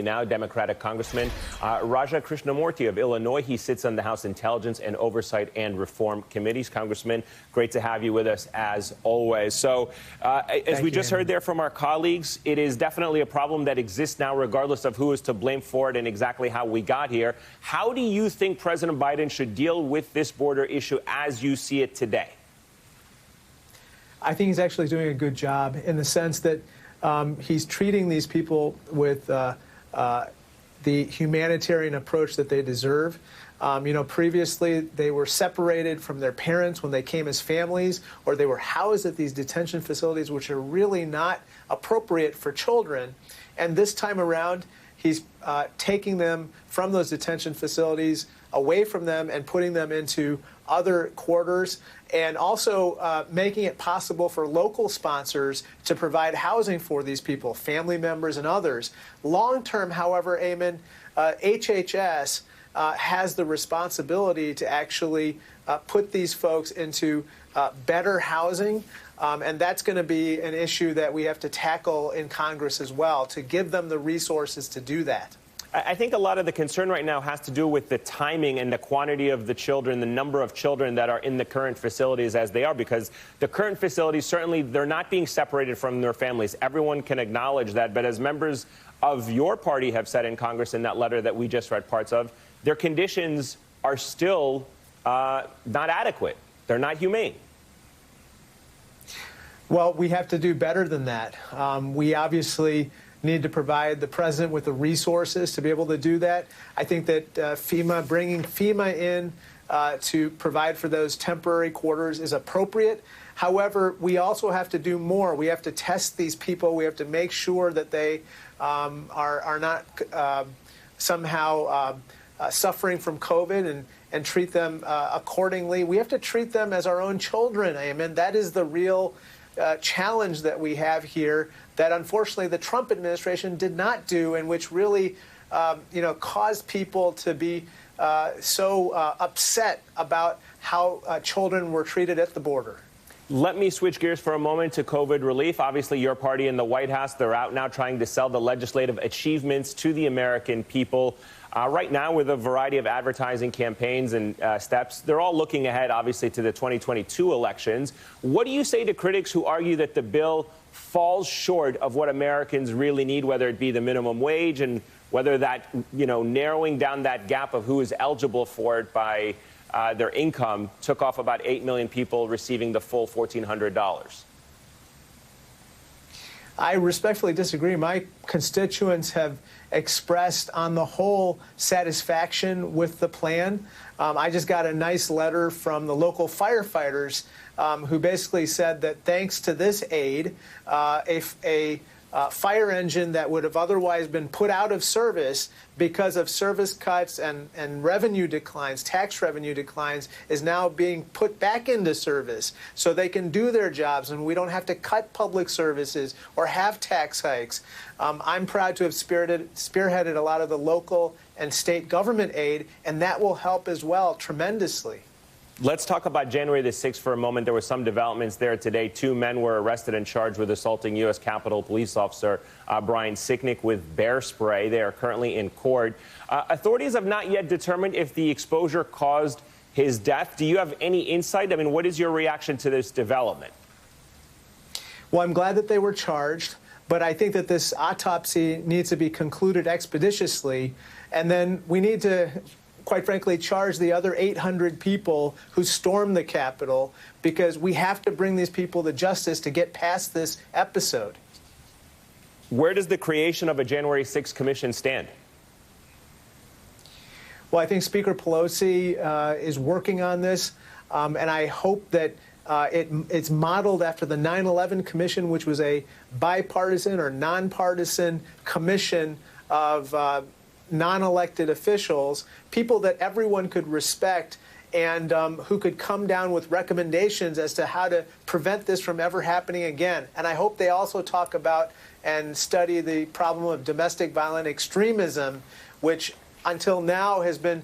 Now, Democratic Congressman Raja Krishnamoorthi of Illinois. He sits on the House Intelligence and Oversight and Reform Committees. Congressman, great to have you with us as always. So, as we just heard there from our colleagues, it is definitely a problem that exists now, regardless of who is to blame for it and exactly how we got here. How do you think President Biden should deal with this border issue as you see it today? I think he's actually doing a good job in the sense that he's treating these people with the humanitarian approach that they deserve. Previously they were separated from their parents when they came as families, or they were housed at these detention facilities, which are really not appropriate for children. And this time around, he's taking them from those detention facilities, away from them, and putting them into other quarters, and also making it possible for local sponsors to provide housing for these people, family members and others. Long-term, however, Eamon, HHS has the responsibility to actually put these folks into better housing, and that's going to be an issue that we have to tackle in Congress as well, to give them the resources to do that. I think a lot of the concern right now has to do with the timing and the quantity of the children, the number of children that are in the current facilities as they are, because the current facilities, certainly, they're not being separated from their families. Everyone can acknowledge that. But as members of your party have said in Congress in that letter that we just read parts of, their conditions are still not adequate. They're not humane. Well, we have to do better than that. We obviously need to provide the president with the resources to be able to do that. I think that bringing FEMA in to provide for those temporary quarters is appropriate. However, we also have to do more. We have to test these people. We have to make sure that they are not somehow suffering from COVID, and treat them accordingly. We have to treat them as our own children. I mean, that is the real challenge that we have here, that unfortunately the Trump administration did not do, and which really caused people to be so upset about how children were treated at the border. Let me switch gears for a moment to COVID relief. Obviously, your party in the White House, they're out now trying to sell the legislative achievements to the American people. Right now, with a variety of advertising campaigns and steps, they're all looking ahead, obviously, to the 2022 elections. What do you say to critics who argue that the bill falls short of what Americans really need, whether it be the minimum wage and whether that, narrowing down that gap of who is eligible for it by their income took off about 8 million people receiving the full $1,400? I respectfully disagree. My constituents have expressed, on the whole, satisfaction with the plan. I just got a nice letter from the local firefighters who basically said that thanks to this aid, a fire engine that would have otherwise been put out of service because of service cuts and revenue declines, tax revenue declines, is now being put back into service so they can do their jobs and we don't have to cut public services or have tax hikes. I'm proud to have spearheaded a lot of the local and state government aid, and that will help as well tremendously. Let's talk about January the 6th for a moment. There were some developments there today. 2 men were arrested and charged with assaulting U.S. Capitol Police Officer Brian Sicknick with bear spray. They are currently in court. Authorities have not yet determined if the exposure caused his death. Do you have any insight? I mean, what is your reaction to this development? Well, I'm glad that they were charged, but I think that this autopsy needs to be concluded expeditiously, and then we need to, quite frankly, charge the other 800 people who stormed the Capitol, because we have to bring these people to justice to get past this episode. Where does the creation of a January 6th commission stand? Well, I think Speaker Pelosi is working on this, and I hope that it's modeled after the 9/11 Commission, which was a bipartisan or nonpartisan commission of non-elected officials, people that everyone could respect, and who could come down with recommendations as to how to prevent this from ever happening again. And I hope they also talk about and study the problem of domestic violent extremism, which until now has been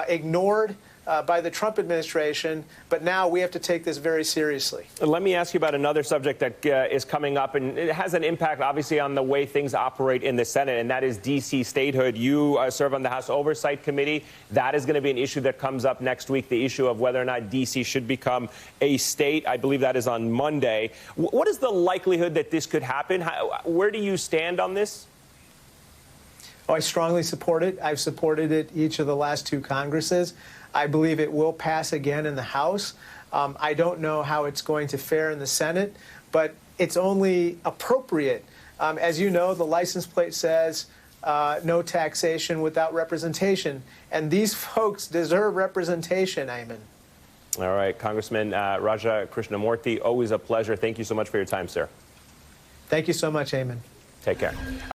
ignored by the Trump administration, but now we have to take this very seriously. Let me ask you about another subject that is coming up, and it has an impact, obviously, on the way things operate in the Senate, and that is D.C. statehood. You serve on the House Oversight Committee. That is going to be an issue that comes up next week, the issue of whether or not D.C. should become a state. I believe that is on Monday. What is the likelihood that this could happen? Where do you stand on this? Oh, I strongly support it. I've supported it each of the last two Congresses. I believe it will pass again in the House. I don't know how it's going to fare in the Senate, but it's only appropriate. As you know, the license plate says no taxation without representation, and these folks deserve representation, Ayman. All right, Congressman Raja Krishnamoorthi, always a pleasure. Thank you so much for your time, sir. Thank you so much, Ayman. Take care.